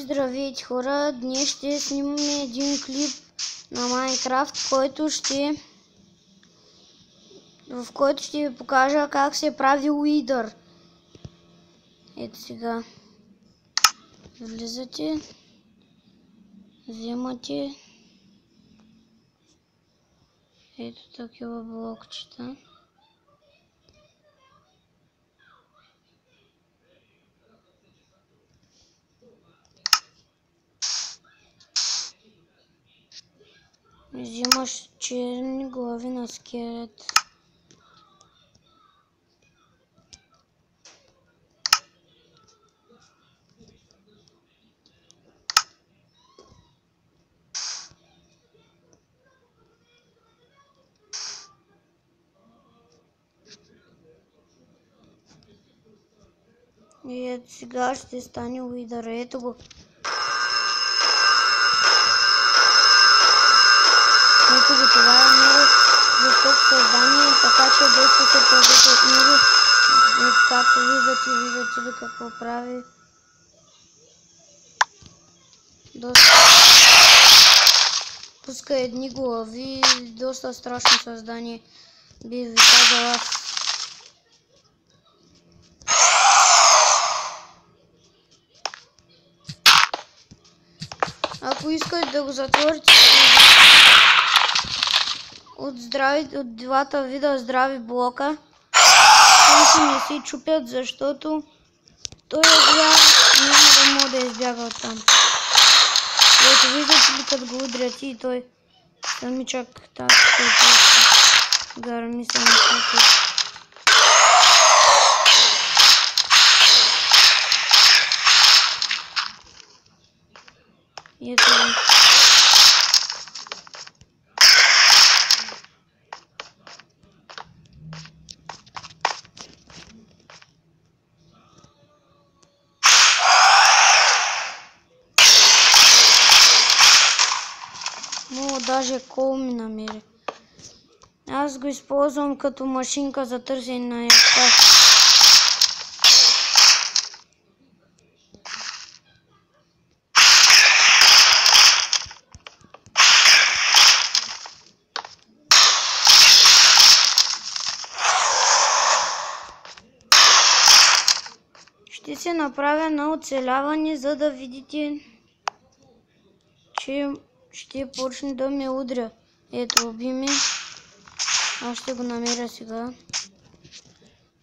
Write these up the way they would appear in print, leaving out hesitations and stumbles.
Здравейте хора, днес ще снимаме един клип на Майнкрафт, в който ще ви покажа как се прави уидър. Ето сега. Влизате, вземате ето такива блокчета. Взимаш черни глави на скелет. И ето сега ще стане уидър. Ето го. Ето го, това е много жестоко създание, така че доста се пазят от него. Ето както виждате ли какво прави. Доста пуска едни глави, доста страшно създание, би ви казал аз. Ако искате да го затворите от двата вида здрави блока, които не се чупят, защото той е зляв, няма да мога да избяга от там. Ето виждате ли като го удрят и той самичък тази, който гърми самичък. Ето го. Много даже кол ми намери. Аз го използвам като машинка за търсене на неща. Ще се направя на оцеляване, за да видите, че ще почне да ме удря. Ето, уби ме. Аз ще го намеря сега.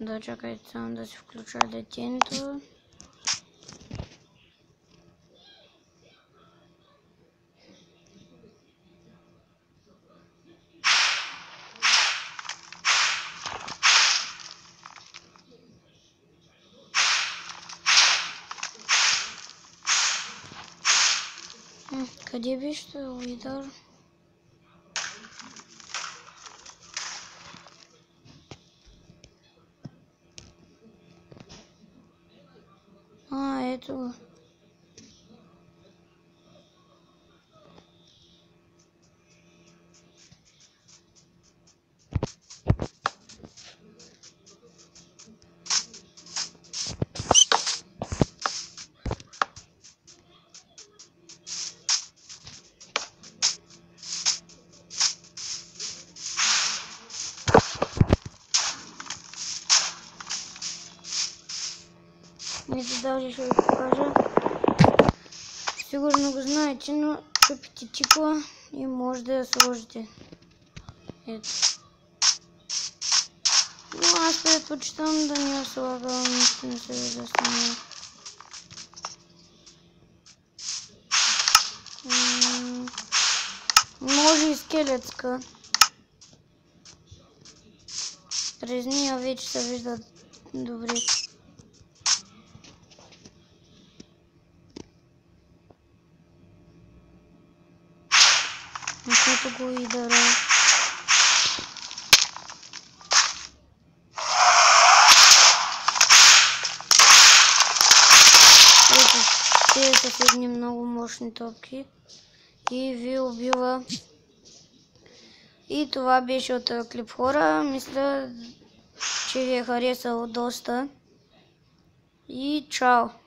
Да, чакайте само да си включа детенето. Къде беше уидър? Ето го. Ето даже ще ви покажа. Сигурно го знаете, но чупите тикла и може да я сложите. Ето. Но аз предпочитам да не я слагам, наистина се да снимам. Може и скелетска. През нея вече се виждат добре. Ето го уидъра. Ето, те са с едни много мощни топки и ви убива. И това беше от този клип, хора. Мисля, че ви е харесало доста. И чао!